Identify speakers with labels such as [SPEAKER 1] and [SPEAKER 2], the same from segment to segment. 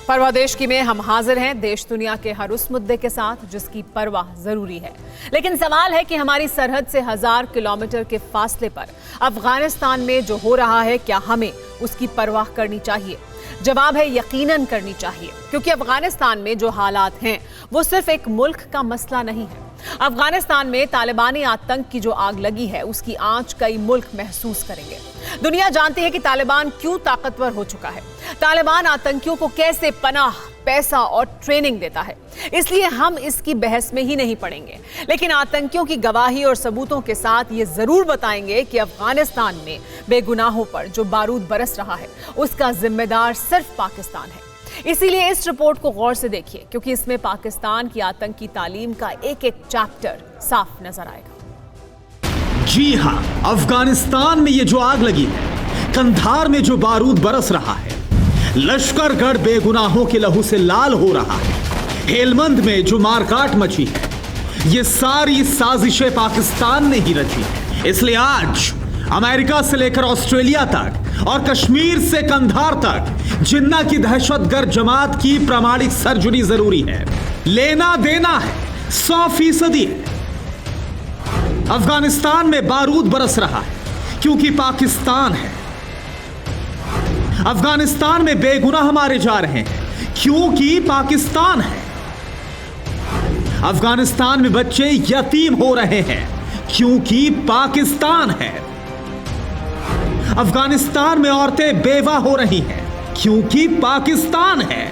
[SPEAKER 1] परवाह देश की में हम हाजिर हैं देश दुनिया के हर उस मुद्दे के साथ जिसकी परवाह जरूरी है। लेकिन सवाल है कि हमारी सरहद से 1000 किलोमीटर के फासले पर अफगानिस्तान में जो हो रहा है, क्या हमें उसकी परवाह करनी चाहिए? जवाब है यकीनन करनी चाहिए, क्योंकि अफगानिस्तान में जो हालात हैं वो सिर्फ एक मुल्क का मसला नहीं है। अफगानिस्तान में तालिबानी आतंक की जो आग लगी है उसकी आंच कई मुल्क महसूस करेंगे। दुनिया जानती है कि तालिबान क्यों ताकतवर हो चुका है, तालिबान आतंकियों को कैसे पनाह, पैसा और ट्रेनिंग देता है। इसलिए हम इसकी बहस में ही नहीं पड़ेंगे, लेकिन आतंकियों की गवाही और सबूतों के साथ ये जरूर बताएंगे कि अफगानिस्तान में बेगुनाहों पर जो बारूद बरस रहा है उसका जिम्मेदार सिर्फ पाकिस्तान है। इसीलिए इस रिपोर्ट को गौर से देखिए, क्योंकि इसमें पाकिस्तान की आतंकी तालीम का एक एक चैप्टर साफ नजर आएगा।
[SPEAKER 2] जी हां, अफगानिस्तान में ये जो आग लगी है, कंधार में जो बारूद बरस रहा है, लश्करगढ़ बेगुनाहों के लहू से लाल हो रहा है, हेलमंद में जो मारकाट मची है, ये सारी साजिशें पाकिस्तान ने ही रची है। इसलिए आज अमेरिका से लेकर ऑस्ट्रेलिया तक और कश्मीर से कंधार तक जिन्ना की दहशतगर्द जमात की प्रामाणिक सरजुरी जरूरी है। लेना देना है 100%। अफगानिस्तान में बारूद बरस रहा है क्योंकि पाकिस्तान है। अफगानिस्तान में बेगुनाह मारे जा रहे हैं क्योंकि पाकिस्तान है। अफगानिस्तान में बच्चे यतीम हो रहे हैं क्योंकि पाकिस्तान है। अफगानिस्तान में औरतें बेवा हो रही हैं क्योंकि पाकिस्तान है।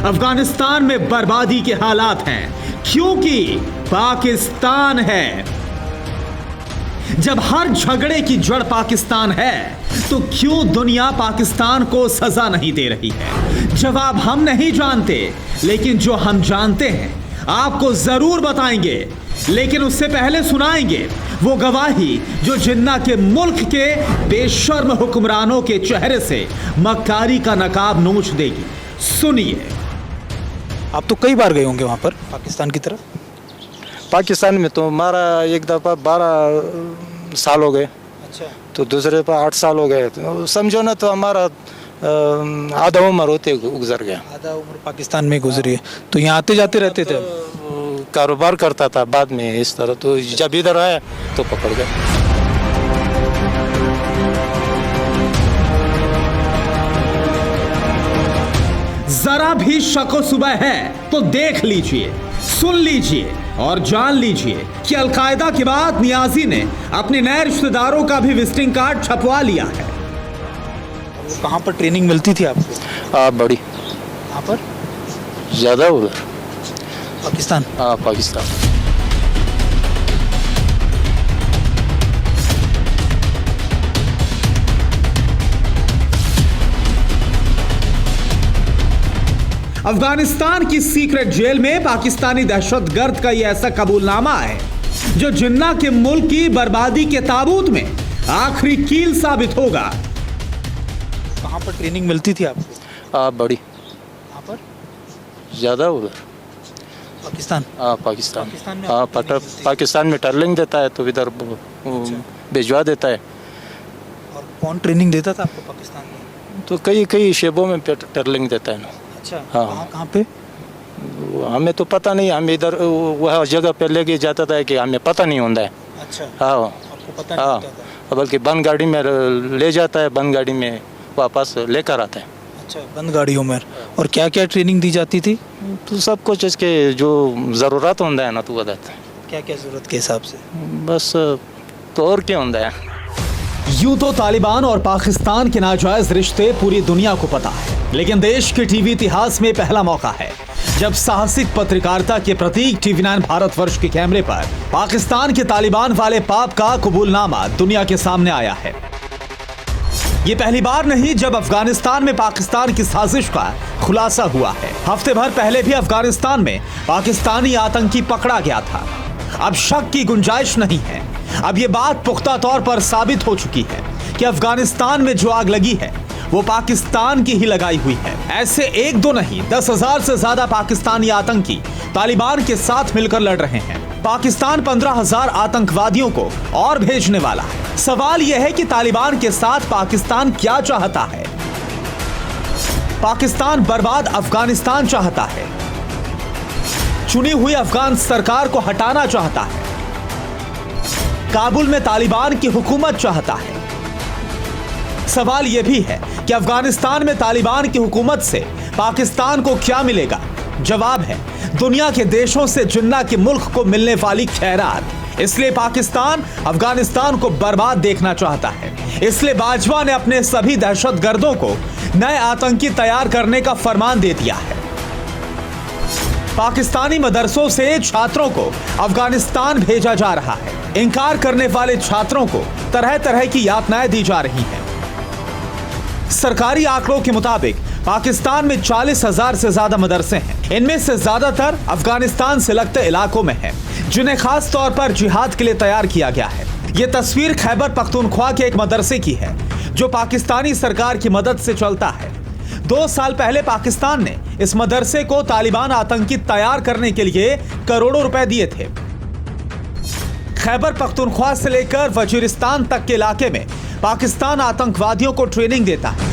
[SPEAKER 2] अफगानिस्तान में बर्बादी के हालात हैं क्योंकि पाकिस्तान है। जब हर झगड़े की जड़ पाकिस्तान है तो क्यों दुनिया पाकिस्तान को सजा नहीं दे रही है? जवाब हम नहीं जानते, लेकिन जो हम जानते हैं आपको जरूर बताएंगे। लेकिन उससे पहले सुनाएंगे वो गवाही जो जिन्ना के मुल्क के बेशर्म हुक्मरानों के चेहरे से मक्कारी का नकाब नोच देगी। सुनिए।
[SPEAKER 3] आप तो कई बार गए होंगे वहां पर पाकिस्तान की तरफ।
[SPEAKER 4] पाकिस्तान में तो हमारा एक दफ़ा 12 साल हो गए।
[SPEAKER 3] अच्छा।
[SPEAKER 4] तो दूसरे पर 8 साल हो गए। तो समझो ना, तो हमारा आधा उम्र होते गुजर गया।
[SPEAKER 3] आधा उम्र पाकिस्तान में गुजरी है, तो यहाँ आते जाते रहते थे।
[SPEAKER 4] कारोबार करता था बाद में इस तरह, तो जब इधर आया तो पकड़ गए।
[SPEAKER 2] जरा भी शक सुबह है तो देख लीजिए, सुन लीजिए और जान लीजिए कि अलकायदा के बाद नियाजी ने अपने नए रिश्तेदारों का भी विजिटिंग कार्ड छपवा लिया है।
[SPEAKER 3] कहाँ पर ट्रेनिंग मिलती थी आपको?
[SPEAKER 4] बड़ी।
[SPEAKER 3] कहाँ पर?
[SPEAKER 4] ज़्यादा उधर
[SPEAKER 3] पाकिस्तान।
[SPEAKER 4] पाकिस्तान।
[SPEAKER 2] अफगानिस्तान की सीक्रेट जेल में पाकिस्तानी दहशतगर्द का यह ऐसा कबूलनामा है जो जिन्ना के मुल्क की बर्बादी के ताबूत में आखिरी कील साबित होगा।
[SPEAKER 3] कहाँ पर ट्रेनिंग मिलती थी आपको?
[SPEAKER 4] बड़ी।
[SPEAKER 3] कहाँ पर?
[SPEAKER 4] ज़्यादा उधर
[SPEAKER 3] पाकिस्तान।
[SPEAKER 4] पाकिस्तान।
[SPEAKER 3] में
[SPEAKER 4] पाकिस्तान में टर्लिंग देता है तो इधर भिजवा देता है।
[SPEAKER 3] और कौन ट्रेनिंग देता था आपको पाकिस्तान में?
[SPEAKER 4] तो कई शेबों में टर्लिंग देता है ना।
[SPEAKER 3] अच्छा।
[SPEAKER 4] हाँ।
[SPEAKER 3] कहाँ पे?
[SPEAKER 4] हमें तो पता नहीं, हम इधर वह जगह पे लेके जाता था कि हमें पता नहीं होता है।
[SPEAKER 3] अच्छा।
[SPEAKER 4] हाँ।
[SPEAKER 3] आपको पता नहीं होता था?
[SPEAKER 4] बल्कि बंद गाड़ी में ले जाता है, बंद गाड़ी में वापस लेकर आता है।
[SPEAKER 3] अच्छा, बंद गाड़ियों में। और क्या क्या ट्रेनिंग दी जाती थी?
[SPEAKER 4] तो सब कुछ इसके जो ज़रूरत होता है ना, तो बताता है।
[SPEAKER 3] क्या क्या ज़रूरत के हिसाब से?
[SPEAKER 4] बस तो और क्या होता है।
[SPEAKER 2] यूं तो तालिबान और पाकिस्तान के नाजायज रिश्ते पूरी दुनिया को पता है, लेकिन देश के टीवी इतिहास में पहला मौका है जब साहसिक पत्रकारिता के प्रतीक TV9 भारतवर्ष के कैमरे पर पाकिस्तान के तालिबान वाले पाप का कबूलनामा दुनिया के सामने आया है। ये पहली बार नहीं जब अफगानिस्तान में पाकिस्तान की साजिश का खुलासा हुआ है। हफ्ते भर पहले भी अफगानिस्तान में पाकिस्तानी आतंकी पकड़ा गया था। अब शक की गुंजाइश नहीं है। अब ये बात पुख्ता तौर पर साबित हो चुकी है कि अफगानिस्तान में जो आग लगी है वो पाकिस्तान की ही लगाई हुई है। ऐसे एक दो नहीं, 10,000 से ज्यादा पाकिस्तानी आतंकी तालिबान के साथ मिलकर लड़ रहे हैं। पाकिस्तान 15,000 आतंकवादियों को और भेजने वाला है। सवाल यह है कि तालिबान के साथ पाकिस्तान क्या चाहता है। पाकिस्तान बर्बाद अफगानिस्तान चाहता है, चुनी हुई अफगान सरकार को हटाना चाहता है, काबुल में तालिबान की हुकूमत चाहता है। सवाल यह भी है कि अफगानिस्तान में तालिबान की हुकूमत से पाकिस्तान को क्या मिलेगा? जवाब है दुनिया के देशों से जिन्ना के मुल्क को मिलने वाली खैरात। इसलिए पाकिस्तान अफगानिस्तान को बर्बाद देखना चाहता है। इसलिए बाजवा ने अपने सभी दहशतगर्दों को नए आतंकी तैयार करने का फरमान दे दिया है। पाकिस्तानी मदरसों से छात्रों को अफगानिस्तान भेजा जा रहा है। इनकार करने वाले छात्रों को तरह तरह की यातनाएं दी जा रही हैं। सरकारी आंकड़ों के मुताबिक पाकिस्तान में 40,000 से ज्यादा मदरसे हैं। इनमें से ज्यादातर अफगानिस्तान से लगते इलाकों में हैं, जिन्हें खास तौर पर जिहाद के लिए तैयार किया गया है। यह तस्वीर खैबर पख्तूनख्वा के एक मदरसे की है, जो पाकिस्तानी सरकार की मदद से चलता है। 2 साल पहले पाकिस्तान ने इस मदरसे को तालिबान आतंकी तैयार करने के लिए करोड़ों रुपए दिए थे। खैबर पख्तूनख्वा से लेकर वजीरिस्तान तक के इलाके में पाकिस्तान आतंकवादियों को ट्रेनिंग देता है।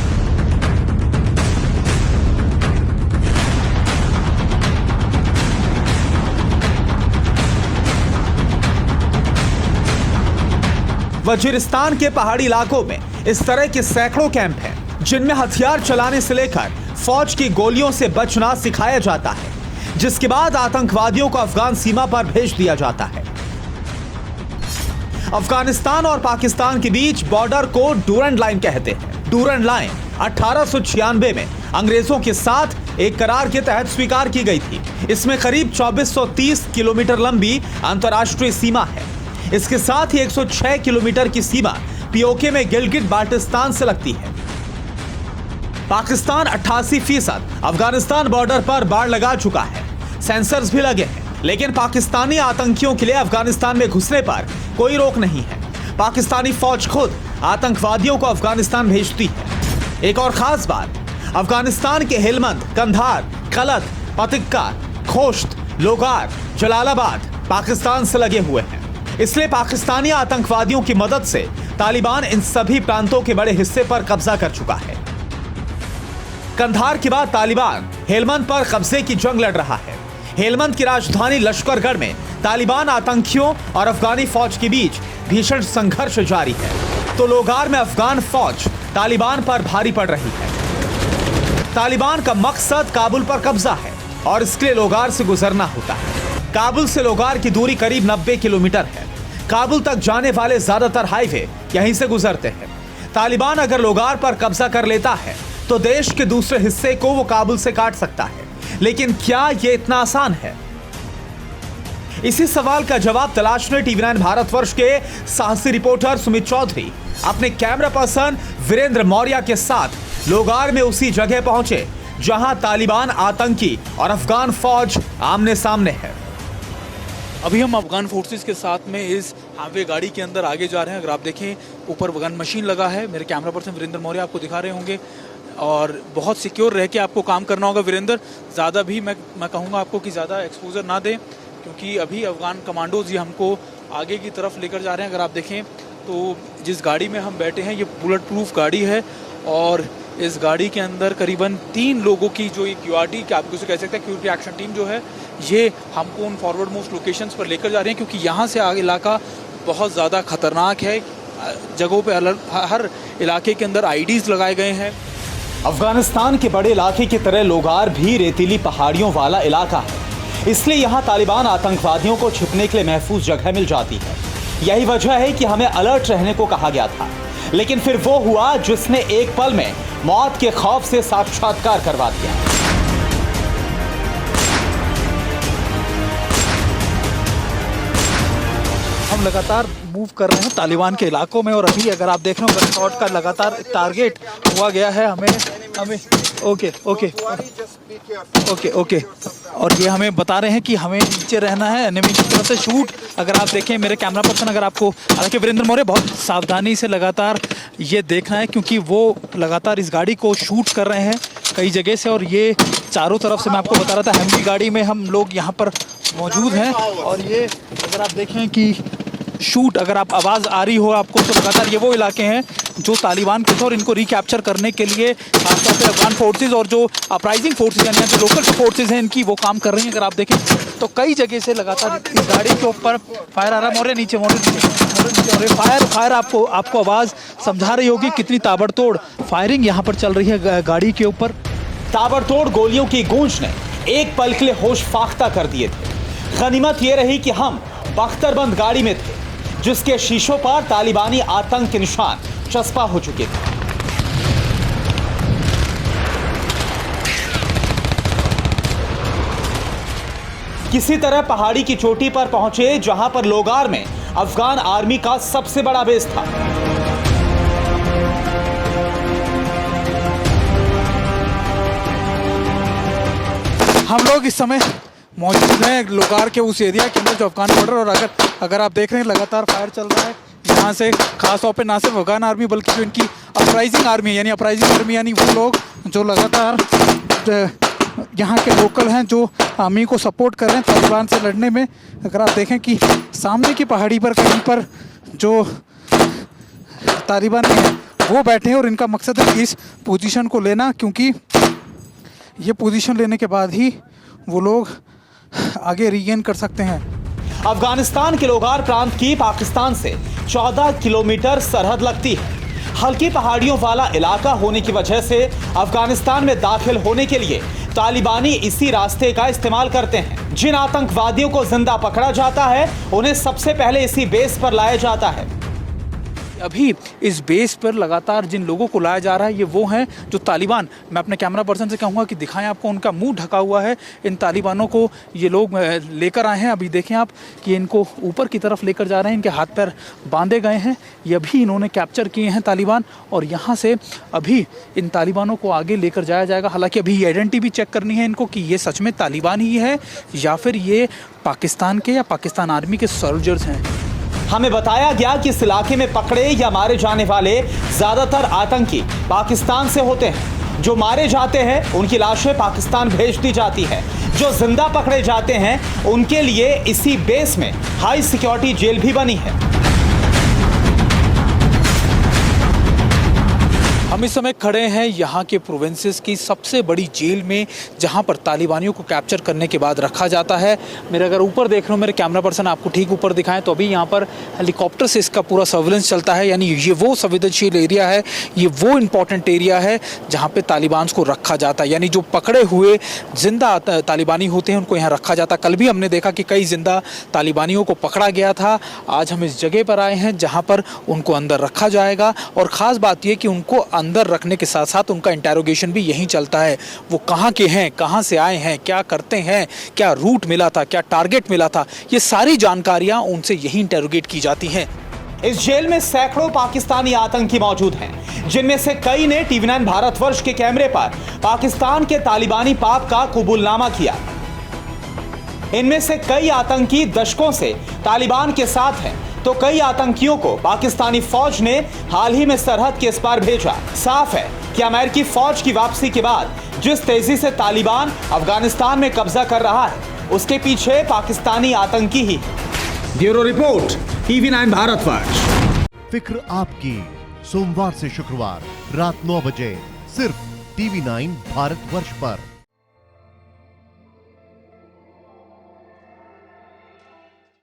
[SPEAKER 2] वजीरिस्तान के पहाड़ी इलाकों में इस तरह के सैकड़ों कैंप हैं, जिनमें हथियार चलाने से लेकर फौज की गोलियों से बचना सिखाया जाता है, जिसके बाद आतंकवादियों को अफगान सीमा पर भेज दिया जाता है। अफगानिस्तान और पाकिस्तान के बीच बॉर्डर को डूरंड लाइन कहते हैं। डूरंड लाइन 1896 में अंग्रेजों के साथ एक करार के तहत स्वीकार की गई थी। इसमें करीब 2430 किलोमीटर लंबी अंतर्राष्ट्रीय सीमा है। इसके साथ ही 106 किलोमीटर की सीमा पीओके में गिलगिट बाल्टिस्तान से लगती है। पाकिस्तान 88% अफगानिस्तान बॉर्डर पर बाड़ लगा चुका है। सेंसर्स भी लगे हैं, लेकिन पाकिस्तानी आतंकियों के लिए अफगानिस्तान में घुसने पर कोई रोक नहीं है। पाकिस्तानी फौज खुद आतंकवादियों को अफगानिस्तान भेजती है। एक और खास बात, अफगानिस्तान के हेलमंद, कंधार, कलत, पतिक्का, खोश्त, लोगार, जलालाबाद पाकिस्तान से लगे हुए हैं। इसलिए पाकिस्तानी आतंकवादियों की मदद से तालिबान इन सभी प्रांतों के बड़े हिस्से पर कब्जा कर चुका है। कंधार के बाद तालिबान हेलमंद पर कब्जे की जंग लड़ रहा है। हेलमंद की राजधानी लश्करगढ़ में तालिबान आतंकियों और अफगानी फौज के बीच भीषण संघर्ष जारी है, तो लोगार में अफगान फौज तालिबान पर भारी पड़ रही है। तालिबान का मकसद काबुल पर कब्जा है और इसके लिए लोगार से गुजरना होता है। काबुल से लोगार की दूरी करीब 90 किलोमीटर है। काबुल तक जाने वाले ज्यादातर हाईवे यहीं से गुजरते हैं। तालिबान अगर लोगार पर कब्जा कर लेता है तो देश के दूसरे हिस्से को वो काबुल से काट सकता है, लेकिन क्या ये इतना आसान है? इसी सवाल का जवाब तलाशने TV9 भारतवर्ष के साहसी रिपोर्टर सुमित चौधरी अपने कैमरा पर्सन वीरेंद्र मौर्य के साथ लोगार में उसी जगह पहुंचे जहां तालिबान आतंकी और अफगान फौज आमने सामने है।
[SPEAKER 3] अभी हम अफगान फोर्सेस के साथ में इस हाईवे गाड़ी के अंदर आगे जा रहे हैं। अगर आप देखें, ऊपर गन मशीन लगा है। मेरे कैमरा पर्सन वीरेंद्र मौर्य आपको दिखा रहे होंगे, और बहुत सिक्योर रह के आपको काम करना होगा। वीरेंद्र, ज़्यादा भी मैं कहूँगा आपको कि ज़्यादा एक्सपोजर ना दें, क्योंकि अभी अफगान कमांडोज ये हमको आगे की तरफ लेकर जा रहे हैं। अगर आप देखें तो जिस गाड़ी में हम बैठे हैं ये बुलेट प्रूफ गाड़ी है, और इस गाड़ी के अंदर करीबन 3 लोगों की जो एक QRT, क्या आप उसे कह सकते हैं, क्यूरिटी एक्शन टीम जो है, ये हमको उन फॉरवर्ड मोस्ट लोकेशंस पर लेकर जा रहे हैं, क्योंकि यहाँ से आगे इलाका बहुत ज़्यादा खतरनाक है। जगहों पे हर इलाके के अंदर IDs लगाए गए हैं।
[SPEAKER 2] अफगानिस्तान के बड़े इलाके की तरह लोगार भी रेतीली पहाड़ियों वाला इलाका है, इसलिए यहाँ तालिबान आतंकवादियों को छिपने के लिए महफूज जगह मिल जाती है। यही वजह है कि हमें अलर्ट रहने को कहा गया था, लेकिन फिर वो हुआ जिसने एक पल में मौत के खौफ से साक्षात्कार करवा दिया।
[SPEAKER 3] हम लगातार मूव कर रहे हैं तालिबान के इलाकों में, और अभी अगर आप देख रहे हो गनशॉट का लगातार टारगेट हुआ गया है हमें ओके और ये हमें बता रहे हैं कि हमें नीचे रहना है, एनिमी की तरफ से शूट। अगर आप देखें मेरे कैमरा पर्सन, अगर आपको, हालांकि वीरेंद्र मौर्य बहुत सावधानी से लगातार ये देखना है, क्योंकि वो लगातार इस गाड़ी को शूट कर रहे हैं कई जगह से, और ये चारों तरफ से मैं आपको बता रहा था हेमवी गाड़ी में हम लोग यहाँ पर मौजूद हैं। और ये अगर आप देखें कि शूट, अगर आप आवाज़ आ रही हो आपको, तो लगातार ये वो इलाके हैं जो तालिबान के थे और इनको रिकैप्चर करने के लिए खासतौर पे अफगान फोर्सेज और जो अपराइजिंग फोर्सेज यानी जो लोकल फोर्सेज हैं इनकी वो काम कर रही हैं। अगर आप देखें तो कई जगह से लगातार इस गाड़ी के ऊपर फायर आ रहा है। मोरे नीचे और फायर आपको आवाज़ समझा रही होगी कितनी ताबड़तोड़ फायरिंग यहाँ पर चल रही है गाड़ी के ऊपर।
[SPEAKER 2] ताबड़तोड़ गोलियों की गूंज ने एक पल के लिए होश फाख्ता कर दिए थे। गनीमत ये रही कि हम बख्तरबंद गाड़ी में थे जिसके शीशों पर तालिबानी आतंक के निशान चस्पा हो चुके थे। किसी तरह पहाड़ी की चोटी पर पहुंचे जहां पर लोगार में अफगान आर्मी का सबसे बड़ा बेस था।
[SPEAKER 3] हम लोग इस समय मौजूद हैं लोगार के उस एरिया के अंदर जो अफगान बॉर्डर, और अगर आप देख रहे हैं लगातार फायर चल रहा है यहाँ से। खास तौर पे ना सिर्फ अफगान आर्मी बल्कि जो इनकी अपराइजिंग आर्मी यानी वो लोग जो लगातार यहाँ के लोकल हैं जो आर्मी को सपोर्ट कर रहे हैं तालिबान से लड़ने में। अगर आप देखें कि सामने की पहाड़ी पर कहीं पर जो तालिबान हैं वो बैठे हैं और इनका मकसद है इस पोजीशन को लेना, क्योंकि ये पोजीशन लेने के बाद ही वो लोग आगे रीगेन कर सकते हैं।
[SPEAKER 2] अफगानिस्तान के लोगार प्रांत की पाकिस्तान से 14 किलोमीटर सरहद लगती है। हल्की पहाड़ियों वाला इलाका होने की वजह से अफगानिस्तान में दाखिल होने के लिए तालिबानी इसी रास्ते का इस्तेमाल करते हैं। जिन आतंकवादियों को जिंदा पकड़ा जाता है उन्हें सबसे पहले इसी बेस पर लाया जाता है।
[SPEAKER 3] अभी इस बेस पर लगातार जिन लोगों को लाया जा रहा है ये वो हैं जो तालिबान, मैं अपने कैमरा पर्सन से कहूँगा कि दिखाएं आपको, उनका मुंह ढका हुआ है। इन तालिबानों को ये लोग लेकर आए हैं। अभी देखें आप कि इनको ऊपर की तरफ लेकर जा रहे हैं, इनके हाथ पैर बांधे गए हैं। ये अभी इन्होंने कैप्चर किए हैं तालिबान, और यहाँ से अभी इन तालिबानों को आगे लेकर जाया जाएगा। हालांकि अभी आइडेंटिटी भी चेक करनी है इनको कि ये सच में तालिबान ही है या फिर ये पाकिस्तान के या पाकिस्तान आर्मी के सोल्जर्स हैं।
[SPEAKER 2] हमें बताया गया कि इस इलाके में पकड़े या मारे जाने वाले ज्यादातर आतंकी पाकिस्तान से होते हैं। जो मारे जाते हैं उनकी लाशें पाकिस्तान भेज दी जाती है। जो जिंदा पकड़े जाते हैं उनके लिए इसी बेस में हाई सिक्योरिटी जेल भी बनी है।
[SPEAKER 3] हम इस समय खड़े हैं यहाँ के प्रोविंसेस की सबसे बड़ी जेल में, जहाँ पर तालिबानियों को कैप्चर करने के बाद रखा जाता है। मेरे अगर ऊपर देख रहे हो, मेरे कैमरा पर्सन आपको ठीक ऊपर दिखाएं तो अभी यहाँ पर हेलीकॉप्टर से इसका पूरा सर्विलेंस चलता है। यानी ये वो संवेदनशील एरिया है, ये वो इम्पॉर्टेंट एरिया है जहाँ पे तालिबान को रखा जाता है। यानी जो पकड़े हुए जिंदा तालिबानी होते हैं उनको यहाँ रखा जाता है। कल भी हमने देखा कि कई जिंदा तालिबानियों को पकड़ा गया था। आज हम इस जगह पर आए हैं जहाँ पर उनको अंदर रखा जाएगा, और ख़ास बात यह कि उनको अंदर रखने के साथ साथ उनका इंटेरोगेशन भी यहीं चलता है। वो कहाँ के हैं, कहाँ से आए हैं, क्या करते हैं, क्या रूट मिला था, क्या टारगेट मिला था, ये सारी जानकारियां उनसे यहीं इंटेरोगेट की जाती हैं।
[SPEAKER 2] इस जेल में सैकड़ों पाकिस्तानी आतंकी मौजूद हैं, जिनमें से कई ने टीवी9 भारतवर्ष के कैमरे पर पाकिस्तान के तालिबानी पाप का कबूलनामा किया। इनमें से कई आतंकी दशकों से तालिबान के साथ हैं, तो कई आतंकियों को पाकिस्तानी फौज ने हाल ही में सरहद के इस पार भेजा। साफ है कि अमेरिकी फौज की वापसी के बाद जिस तेजी से तालिबान अफगानिस्तान में कब्जा कर रहा है उसके पीछे पाकिस्तानी आतंकी ही। Bureau report, TV9 Bharatvarsh.
[SPEAKER 5] फिक्र आपकी, सोमवार से शुक्रवार रात 9 बजे सिर्फ टीवी9 भारतवर्ष पर।